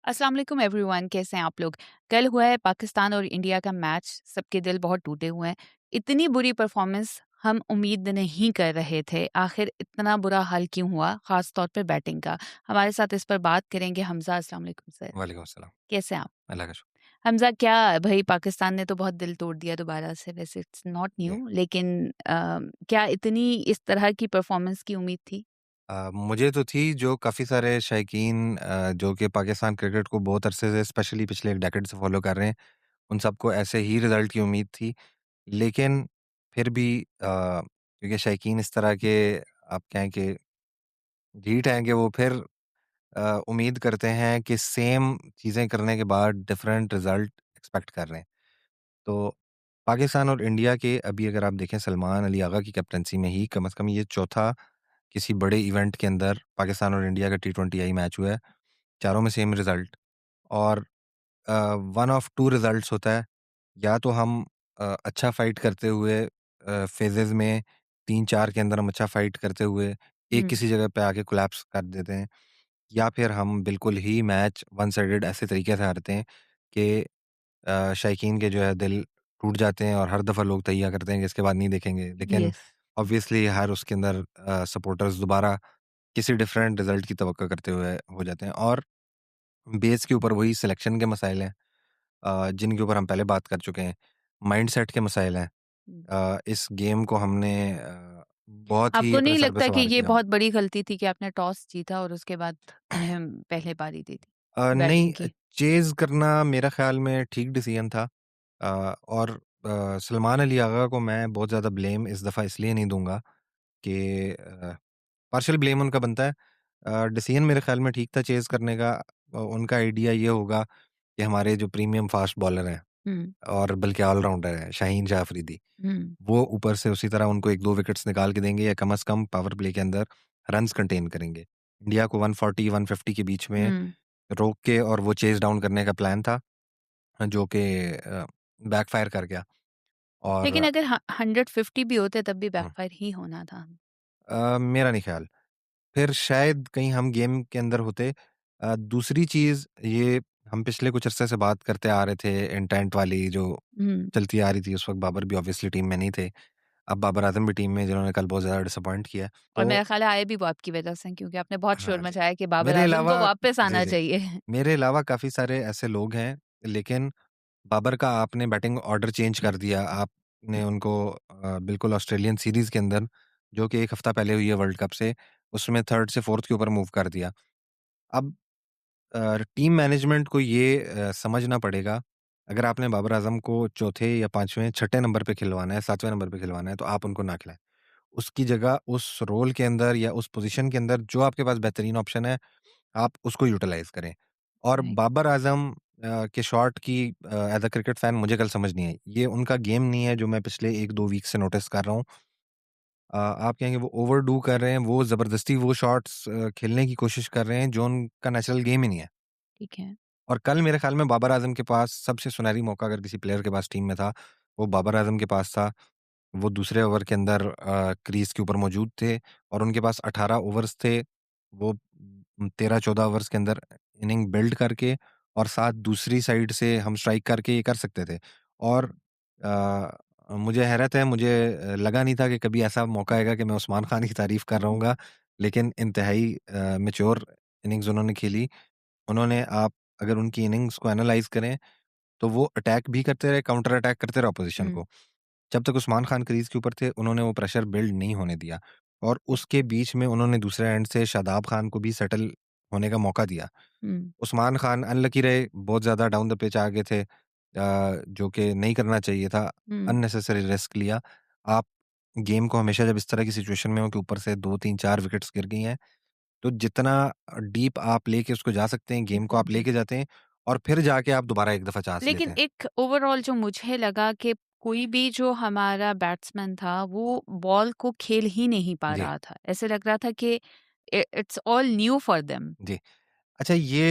अस्सलाम वालेकुम एवरीवन, कैसे हैं आप लोग। कल हुआ है पाकिस्तान और इंडिया का मैच। सबके दिल बहुत टूटे हुए हैं। इतनी बुरी परफॉर्मेंस हम उम्मीद नहीं कर रहे थे। आखिर इतना बुरा हाल क्यों हुआ, खास तौर पे बैटिंग का। हमारे साथ इस पर बात करेंगे हमजा। अस्सलाम वालेकुम सर, वालेकुम अस्सलाम। कैसे हैं आप। अल्लाह का शुक्र। हमजा, क्या भाई, पाकिस्तान ने तो बहुत दिल तोड़ दिया दोबारा से। वैसे इट्स नॉट जी। न्यू, लेकिन क्या इतनी इस तरह की परफॉर्मेंस की उम्मीद थी। मुझे तो थी जो काफ़ी सारे शायकीन जो कि पाकिस्तान क्रिकेट को बहुत अरसे से स्पेशली पिछले 1 डेकेड से फ़ॉलो कर रहे हैं, उन सबको ऐसे ही रिज़ल्ट की उम्मीद थी। लेकिन फिर भी क्योंकि शायकीन इस तरह के आप कहें कि ढीठ हैं कि वो फिर उम्मीद करते हैं कि सेम चीज़ें करने के बाद डिफरेंट रिज़ल्ट एक्सपेक्ट कर रहे हैं। तो पाकिस्तान और इंडिया के अभी अगर आप देखें सलमान अली आगा की कैप्टेंसी में ही कम से कम ये चौथा किसी बड़े इवेंट के अंदर पाकिस्तान और इंडिया का टी20 मैच हुआ है, चारों में सेम रिज़ल्ट और वन ऑफ टू रिज़ल्ट्स होता है, या तो हम अच्छा फ़ाइट करते हुए फ़ेज़ेज़ में 3-4 के अंदर हम अच्छा फ़ाइट करते हुए एक हम्म। किसी जगह पे आके कोलैप्स कर देते हैं, या फिर हम बिल्कुल ही मैच वन साइडेड ऐसे तरीके से हारते हैं कि शायकीन के जो है दिल टूट जाते हैं और हर दफ़ा लोग तैयार करते हैं कि इसके बाद नहीं देखेंगे। लेकिन यस। ऑब्वियसली हर उसके अंदर सपोर्टर्स दोबारा किसी डिफरेंट रिज़ल्ट की तवक्को करते हुए हो जाते हैं और बेस के ऊपर वही सिलेक्शन के मसाइल हैं जिनके ऊपर हम पहले बात कर चुके हैं। माइंडसेट के मसाइल हैं। इस गेम को हमने बहुत ही आपको नहीं प्रेशर पे लगता कि सवार ये किया। बहुत बड़ी गलती थी कि आपने टॉस जीता और उसके बाद उन्हें पहले पारी दे दी नहीं, बैटिंग की? चेज़ करना मेरा ख़्याल में ठीक डिसीजन था। और सलमान अली आगा को मैं बहुत ज़्यादा ब्लेम इस दफ़ा इसलिए नहीं दूँगा कि पार्शियल ब्लेम उनका बनता है। डिसीजन मेरे ख़्याल में ठीक था चेज़ करने का। उनका आइडिया ये होगा कि हमारे जो प्रीमियम फ़ास्ट बॉलर हैं हुँ, और बल्कि ऑल-राउंडर हैं, शाहीन शाह अफ़रीदी, हुँ, वो ऊपर से उसी तरह उनको 1-2 विकेट्स निकाल के देंगे या कम से कम पावर प्ले के अंदर रन्स कंटेन करेंगे। इंडिया को 140-150 के बीच में हुँ। रोक के और वो चेज़ डाउन करने का प्लान था, जो कि बैकफ़ायर कर गया लेकिन और अगर 150 भी होते तब भी हुँ, बैकफायर ही होना था। मेरा नहीं ख़्याल। फिर शायद कहीं हम गेम के अंदर होते। दूसरी चीज़ ये हम पिछले कुछ अरसे से बात करते आ रहे थे इंटेंट वाली जो हुँ, चलती आ रही थी, उस वक़्त बाबर भी ऑब्वियसली टीम में नहीं थे। अब बाबर आज़म भी टीम में जिन्होंने कल बहुत ज़्यादा डिसअपॉइंट किया है। और तो मेरा ख़्याल है आए भी वो आपकी वज़ह से, क्योंकि आपने बहुत शोर हाँ जी। मचाया कि बाबर मेरे आज़म को अलावा वापस जी, आना जी। चाहिए। मेरे अलावा काफ़ी सारे ऐसे लोग हैं, लेकिन बाबर का आपने बैटिंग ऑर्डर चेंज कर दिया। आपने उनको बिल्कुल ऑस्ट्रेलियन सीरीज़ के अंदर, जो कि 1 हफ़्ता पहले हुई है वर्ल्ड कप से, उसमें 3rd से 4th के ऊपर मूव कर दिया। अब टीम मैनेजमेंट को ये समझना पड़ेगा, अगर आपने बाबर आज़म को चौथे या 5वें, छठे नंबर पे खिलवाना है, 7वें नंबर पे खिलवाना है, तो आप उनको ना खिलाएँ। उसकी जगह उस रोल के अंदर या उस पोज़ीशन के अंदर जो आपके पास बेहतरीन ऑप्शन है, आप उसको यूटिलाइज़ करें। और राइट। बाबर आज़म के शॉट की एज़ अ क्रिकेट फैन मुझे कल समझ नहीं आई। ये उनका गेम नहीं है जो मैं पिछले 1-2 वीक से नोटिस कर रहा हूँ। आप कहेंगे वो ओवरडू कर रहे हैं, वो ज़बरदस्ती वो शॉट्स खेलने की कोशिश कर रहे हैं जो उनका नेचुरल गेम ही नहीं है। ठीक है। और कल मेरे ख़्याल में बाबर आज़म के पास सबसे सुनहरी मौका अगर किसी प्लेयर के पास टीम में था, वो बाबर आज़म के पास था। वो दूसरे ओवर के अंदर क्रीज़ के ऊपर मौजूद थे और उनके पास 18 ओवर्स थे। वो 13-14 ओवर्स के अंदर इनिंग बिल्ड करके और साथ दूसरी साइड से हम स्ट्राइक करके ये कर सकते थे। और मुझे हैरत है, मुझे लगा नहीं था कि कभी ऐसा मौका आएगा कि मैं उस्मान खान की तारीफ़ कर रहा हूँगा, लेकिन इंतहाई मैच्योर इनिंग्स उन्होंने खेली। उन्होंने आप अगर उनकी इनिंग्स को एनालाइज़ करें, तो वो अटैक भी करते रहे, काउंटर अटैक करते रहे अपोज़िशन हुँ, को। जब तक उस्मान खान क्रीज़ के ऊपर थे, उन्होंने वो प्रेशर बिल्ड नहीं होने दिया और उसके बीच में उन्होंने दूसरे एंड से शादाब खान को भी सेटल होने का मौका दिया। हुँ, उस्मान खान अनलकी रहे, बहुत ज़्यादा डाउन द पिच आ गए थे, जो कि नहीं करना चाहिए था, हुँ। अननेसेसरी रिस्क लिया। आप गेम को हमेशा जब इस तरह की सिचुएशन में हो कि ऊपर से 2, 3, 4 विकेट्स गिर गई हैं, तो जितना डीप आप लेके उसको जा सकते हैं, गेम को आप एग्ज़ैक्टली। लेके जाते हैं और फिर जाके आप दोबारा एक दफ़ा चांस लेते लेकिन हैं। एक ओवरऑल जो मुझे लगा कि कोई भी जो हमारा बैट्समैन था, वो बॉल को खेल ही नहीं पा जी, रहा था। ऐसे लग रहा था कि it's all new for them. जी। अच्छा, ये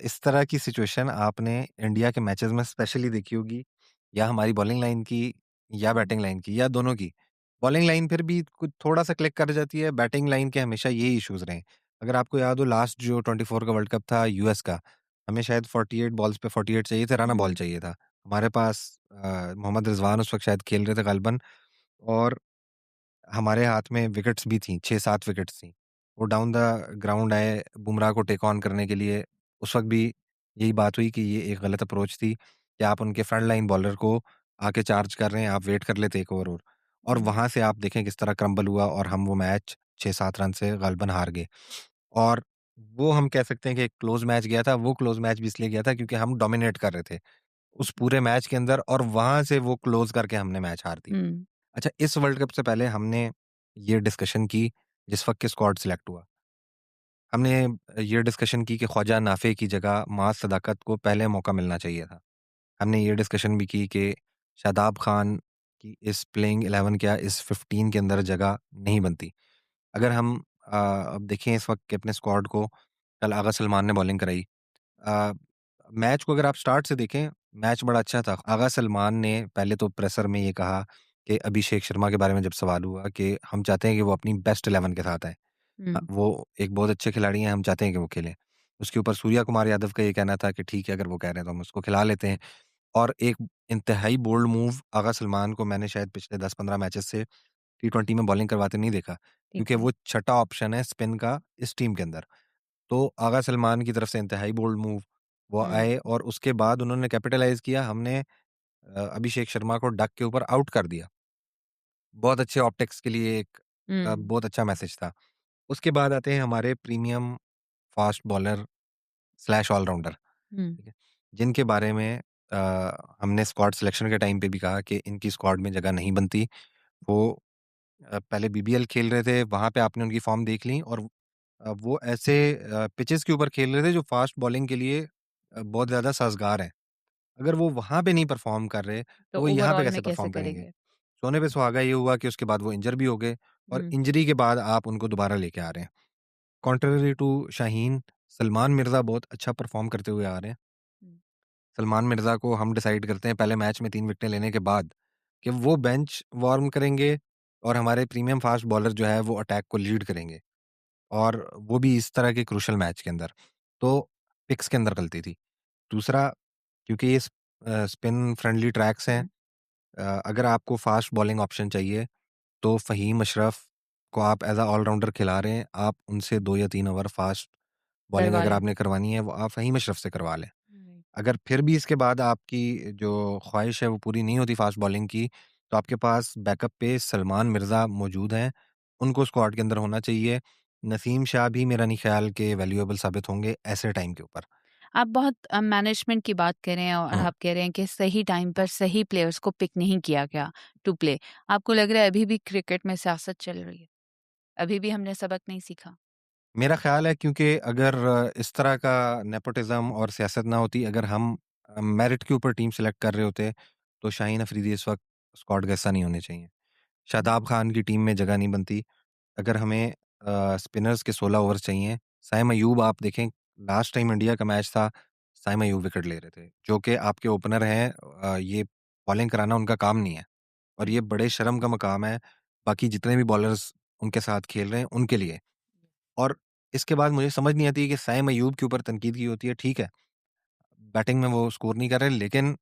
इस तरह की सिचुएशन आपने इंडिया के मैचेस में स्पेशली देखी होगी, या हमारी बॉलिंग लाइन की या हुँ, बैटिंग लाइन की या दोनों की। बॉलिंग लाइन फिर भी कुछ थोड़ा-सा क्लिक कर जाती है, बैटिंग लाइन के हमेशा ये इश्यूज़ रहे हैं। अगर आपको याद हो लास्ट जो 24 का वर्ल्ड कप था यूएस का, हमें शायद 48 बॉल्स पे 48 चाहिए थे, रन बॉल हुँ, चाहिए था। हमारे पास मोहम्मद रिज़वान उस वक़्त शायद खेल रहे थे ग़ालिबन, और हमारे हाथ में विकेट्स भी थी, 6-7 विकेट्स थी। वो डाउन द ग्राउंड आए बुमराह को टेक ऑन करने के लिए। उस वक़्त भी यही बात हुई कि ये एक गलत अप्रोच थी कि आप उनके फ्रंट लाइन बॉलर को आके चार्ज कर रहे हैं, आप वेट कर लेते 1 ओवर और हुँ, वहाँ से आप देखें किस तरह क्रम्बल हुआ और हम वो मैच 6-7 रन से ग़ालिबन हार गए। और वो हम कह सकते हैं कि एक क्लोज़ मैच गया था। वो क्लोज़ मैच भी इसलिए गया था क्योंकि हम डोमिनेट कर रहे थे उस पूरे मैच के अंदर, और वहाँ से वो क्लोज़ करके हमने मैच हार दी। हुँ, अच्छा, इस वर्ल्ड कप से पहले हमने ये डिस्कशन की जिस वक़्त के स्क्वाड सिलेक्ट हुआ। हमने ये डिस्कशन की कि ख्वाजा नाफ़े की जगह माज़ सदाकत को पहले मौका मिलना चाहिए था। हमने ये डिस्कशन भी की कि शादाब खान की इस प्लेइंग 11 क्या इस 15 के अंदर जगह नहीं बनती। अगर हम अब देखें इस वक़्त के अपने स्क्वाड को, कल आगा सलमान ने बॉलिंग कराई। अ, मैच को अगर आप स्टार्ट से देखें, मैच बड़ा अच्छा था। आगा सलमान ने पहले तो प्रेसर में ये कहा कि अभिषेक शर्मा के बारे में जब सवाल हुआ कि हम चाहते हैं कि वो अपनी बेस्ट 11 के साथ आए। हुँ, वो एक बहुत अच्छे खिलाड़ी हैं, हम चाहते हैं कि वो खेलें। उसके ऊपर सूर्या कुमार यादव का ये कहना था कि ठीक है, अगर वो कह रहे हैं तो हम उसको खिला लेते हैं। और एक इंतहाई बोल्ड मूव आगा सलमान को मैंने शायद पिछले 10-15 मैचेज़ से टी20 में बॉलिंग करवाते नहीं देखा, ठीक क्योंकि है। वो छठा ऑप्शन है स्पिन का इस टीम के अंदर। तो आगा सलमान की तरफ से इंतहाई बोल्ड मूव, वो हुँ, आए और उसके बाद उन्होंने कैपिटलाइज़ किया। हमने अभिषेक शर्मा को डक के ऊपर आउट कर दिया। बहुत अच्छे ऑप्टिक्स के लिए एक हुँ, बहुत अच्छा मैसेज था। उसके बाद आते हैं हमारे premium fast bowler slash allrounder, हुँ, ठीक है? जिनके बारे में हमने स्क्वाड सिलेक्शन के टाइम पे भी कहा कि इनकी स्क्वाड में जगह नहीं बनती। वो पहले बीबीएल खेल रहे थे, वहाँ पे आपने उनकी फ़ॉर्म देख ली, और वो ऐसे पिचेज़ के ऊपर खेल रहे थे जो फास्ट बॉलिंग के लिए बहुत ज़्यादा साज़गार हैं। अगर वो वहाँ पे नहीं परफ़ॉर्म कर रहे, तो तो वो यहाँ पे ओवरऑल कैसे में कैसे परफ़ॉर्म करेंगे? करेंगे? सोने पे सुहागा ये हुआ कि उसके बाद वो इंजर भी हो गए, और हुँ, इंजरी के बाद आप उनको दोबारा लेके आ रहे हैं। कॉन्ट्ररी टू शाहीन, सलमान मिर्ज़ा बहुत अच्छा परफ़ॉर्म करते हुए आ रहे हैं। हुँ, सलमान मिर्ज़ा को हम डिसाइड करते हैं पहले मैच में 3 विकेटें लेने के बाद कि वो बेंच वार्म करेंगे और हमारे प्रीमियम फ़ास्ट बॉलर जो है वो अटैक को लीड करेंगे, और वो भी इस तरह के क्रूशियल मैच के अंदर। तो पिक्स के अंदर गलती थी। दूसरा, क्योंकि ये स्पिन फ्रेंडली ट्रैक्स हैं, हुँ, अगर आपको फ़ास्ट बॉलिंग ऑप्शन चाहिए तो फ़हीम अशरफ को आप एज़ अ ऑलराउंडर खिला रहे हैं, आप उनसे 2 या 3 ओवर फ़ास्ट बॉलिंग करवा अगर लें। आपने करवानी है, वो आप फ़हीम अशरफ से करवा लें। राइट, अगर फिर भी इसके बाद आपकी जो ख़्वाहिश है वो पूरी नहीं होती फ़ास्ट बॉलिंग की, तो आपके पास बैकअप पे सलमान मिर्ज़ा मौजूद हैं, उनको स्क्वाड के अंदर होना चाहिए। नसीम शाह भी मेरा नहीं ख़्याल कि वैल्यूएबल साबित होंगे ऐसे टाइम के ऊपर। आप बहुत मैनेजमेंट की बात कर रहे हैं और हुँ। आप कह रहे हैं कि सही टाइम पर सही प्लेयर्स को पिक नहीं किया गया टू प्ले। आपको लग रहा है अभी भी क्रिकेट में सियासत चल रही है? अभी भी हमने सबक नहीं सीखा? मेरा ख़्याल है, क्योंकि अगर इस तरह का नेपोटिज़्म और सियासत ना होती, अगर हम मेरिट के ऊपर टीम सेलेक्ट कर रहे होते, तो शाहीन अफ़रीदी इस वक़्त स्क्वाड का हिस्सा नहीं होने चाहिए। हुँ, शादाब खान की टीम में जगह नहीं बनती। अगर हमें स्पिनर्स के 16 ओवर्स चाहिए, साइम अयूब आप देखें, लास्ट टाइम इंडिया का मैच था, साइम अयूब विकेट ले रहे थे, जो कि आपके ओपनर हैं, ये बॉलिंग कराना उनका काम नहीं है, और हुँ, ये बड़े शर्म का मकाम है, बाकी जितने भी बॉलर्स उनके साथ खेल रहे हैं, उनके लिए। और इसके बाद मुझे समझ नहीं आती है कि साइम अयूब के ऊपर तनकीद की होती है, ठीक है, बैटिंग में वो स्कोर नहीं कर रहे, लेकिन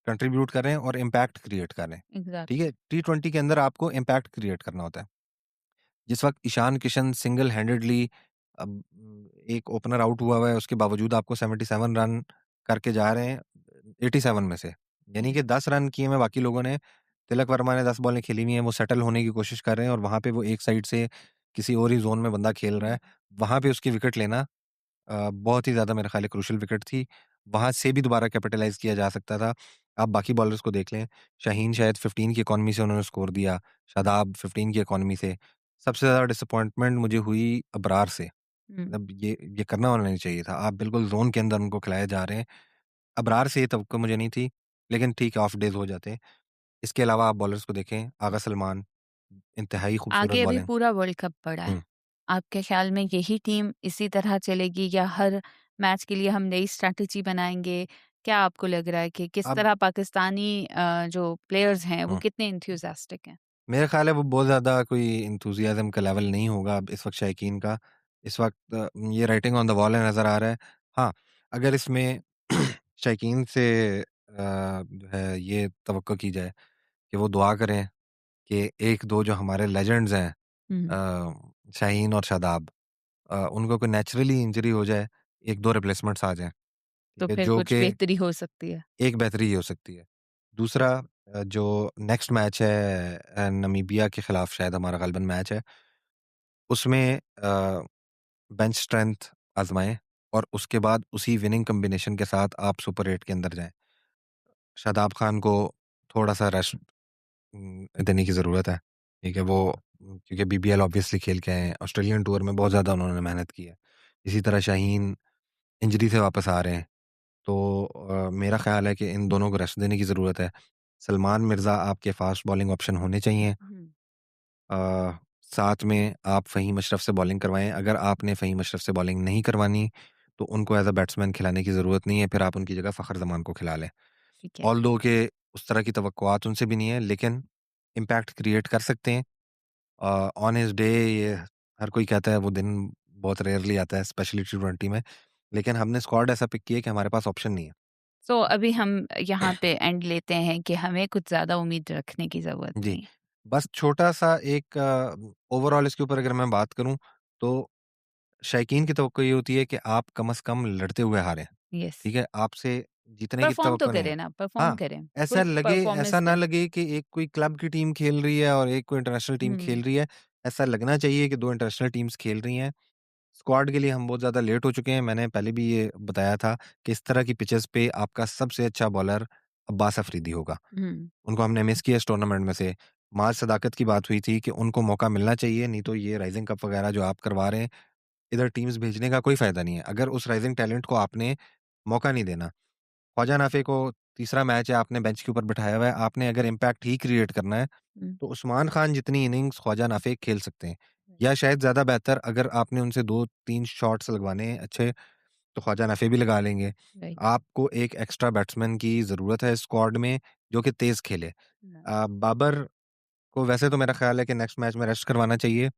कंट्रीब्यूट कर रहे हैं और इम्पैक्ट क्रिएट कर रहे हैं, ठीक एग्ज़ैक्टली। है? टी20 के अंदर आपको इम्पैक्ट क्रिएट करना होता है। जिस वक़्त ईशान किशन सिंगल हैंडेडली अब एक ओपनर आउट हुआ है, उसके बावजूद आपको 77 रन करके जा रहे हैं 87 में से। यानी हुँ, कि 10 रन किए हैं बाकी लोगों ने, तिलक वर्मा ने 10 बॉलें खेली हुई हैं, वो सेटल होने की कोशिश कर रहे हैं, और वहाँ पे वो एक साइड से किसी और ही ज़ोन में बंदा खेल रहा हुँ, है। वहाँ पे उसकी विकेट लेना बहुत ही ज़्यादा मेरे ख़्याल है क्रूशियल विकेट थी। वहाँ से भी दोबारा कैपिटलाइज़ किया जा सकता था। आप बाकी बॉलर्स को देख लें, शाहीन शायद 15 की इकॉनमी से उन्होंने स्कोर दिया, शादाब 15 की इकॉनमी से। सबसे ज़्यादा डिसअपॉइंटमेंट मुझे हुई अबरार से। हुँ। मतलब ये करना होना नहीं चाहिए था। आप बिल्कुल ज़ोन के अंदर उनको खिलाए जा रहे हैं। अबरार से ये तवक्को मुझे नहीं थी, लेकिन ठीक है, ऑफ डेज़ हो जाते हैं। इसके अलावा आप बॉलर्स को देखें, आगा सलमान, इंतहाई खूबसूरत आगे अभी बॉलिंग। पूरा वर्ल्ड कप पड़ा है। हुँ। आपके ख़्याल में यही टीम इसी तरह चलेगी या हर मैच के लिए हम नई स्ट्रैटेजी बनाएँगे? क्या आपको लग रहा है कि किस अब तरह पाकिस्तानी जो प्लेयर्स हैं वो हुँ। कितने एंथुसियास्टिक हैं? मेरा ख़्याल है वो बहुत ज़्यादा कोई एंथुसियाज़्म का लेवल नहीं होगा अब इस वक़्त शायकीन का। इस वक़्त ये राइटिंग ऑन द वॉल है, नज़र आ रहा है। हाँ, अगर इसमें शायकीन से जो है ये तवक्को की जाए कि वो दुआ करें कि 1-2 जो हमारे लेजेंड्स हैं हुँ, शाहीन और शादाब, उनको कोई नेचुरली इंजरी हो जाए, 1-2 रिप्लेसमेंट्स आ जाएँ, तो ठीक है? फिर जो कुछ कि बेहतरी हो सकती है। एक बेहतरी ये हो सकती है। दूसरा जो नेक्स्ट मैच है नामीबिया के खिलाफ शायद हमारा ग़ालिबन मैच है, उसमें बेंच स्ट्रेंथ आज़माएँ और उसके बाद उसी विनिंग कॉम्बिनेशन के साथ आप सुपर 8 के अंदर जाएँ। शादाब खान को थोड़ा-सा रेस्ट देने की ज़रूरत है, ठीक है? वो क्योंकि बीबीएल ऑब्वियसली खेल के आए हैं, ऑस्ट्रेलियन टूर में बहुत ज़्यादा उन्होंने मेहनत की है। इसी तरह शाहीन इंजरी से वापस आ रहे हैं, तो मेरा ख़्याल है कि इन दोनों को रेस्ट देने की ज़रूरत है। सलमान मिर्ज़ा आपके फ़ास्ट बॉलिंग ऑप्शन होने चाहिए। हुँ, अ, साथ में आप फ़हीम अशरफ से बॉलिंग करवाएँ। अगर आपने फ़हीम अशरफ से बॉलिंग नहीं करवानी, तो उनको एज़ अ बैट्समैन खिलाने की ज़रूरत नहीं है, फिर आप उनकी जगह फ़खर ज़मान को खिला लें। ठीक है। ऑल्दो के उस तरह की तवक्कुआत उनसे भी नहीं है, लेकिन इम्पैक्ट क्रिएट कर सकते हैं। ऑन हिज़ डे ये हर कोई कहता है वो दिन बहुत रेयरली आता है, स्पेशली टी20 में, लेकिन हमने स्क्वाड ऐसा पिक किया है कि हमारे पास ऑप्शन नहीं है। सो अभी हम यहाँ पे एंड लेते हैं कि हमें कुछ ज़्यादा उम्मीद रखने की ज़रूरत जी, नहीं है। बस छोटा-सा एक ओवरऑल इसके ऊपर अगर मैं बात करूँ, तो शायकीन की तवक्को ये होती है कि आप कम से कम लड़ते हुए हारें, यस, ठीक है? आपसे जीतने की परफ़ॉर्म तो तवक्को नहीं है। करें ना, परफ़ॉर्म हाँ, करें, ऐसा फुल लगे ऐसा परफ़ॉर्मेंस ना दें। लगे कि एक कोई क्लब की टीम खेल रही है और एक कोई इंटरनेशनल टीम हुँ, खेल रही है। ऐसा लगना चाहिए कि 2 इंटरनेशनल टीम्स खेल रही हैं। स्क्वाड के लिए हम बहुत ज़्यादा लेट हो चुके हैं। मैंने पहले भी ये बताया था कि इस तरह की पिचेज़ पे आपका सबसे अच्छा बॉलर अब्बास अफरीदी होगा। हुँ, उनको हमने मिस किया इस टूर्नामेंट में से। माज सदाकत की बात हुई थी कि उनको मौका मिलना चाहिए, नहीं तो ये राइज़िंग कप वगैरह जो आप करवा रहे हैं, इधर टीम्स भेजने का कोई फ़ायदा नहीं है। अगर उस राइज़िंग टैलेंट को आपने मौका नहीं देना। ख्वाजा नाफे को तीसरा मैच है, आपने बेंच के ऊपर बिठाया हुआ है, आपने अगर इम्पैक्ट ही क्रिएट करना है, हुँ, तो उस्मान खान जितनी इनिंग्स ख्वाजा नाफे खेल सकते हैं। राइट, या शायद ज़्यादा बेहतर अगर आपने उनसे 2-3 शॉट्स लगवाने हैं अच्छे, तो ख्वाजा नाफे भी लगा लेंगे। राइट, आपको एक एक्स्ट्रा बैट्समैन की ज़रूरत है स्क्वाड में, जो कि तेज़ खेले। राइट। बाबर को वैसे तो मेरा ख़्याल है कि नेक्स्ट मैच में रेस्ट करवाना चाहिए,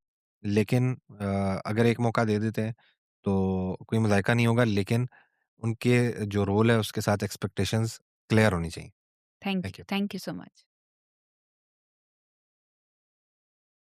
लेकिन अगर एक मौका दे देते हैं, तो कोई मज़ायका नहीं होगा, लेकिन उनके जो रोल है, उसके साथ एक्सपेक्टेशंस क्लियर होनी चाहिए। Thank you. Thank you so much.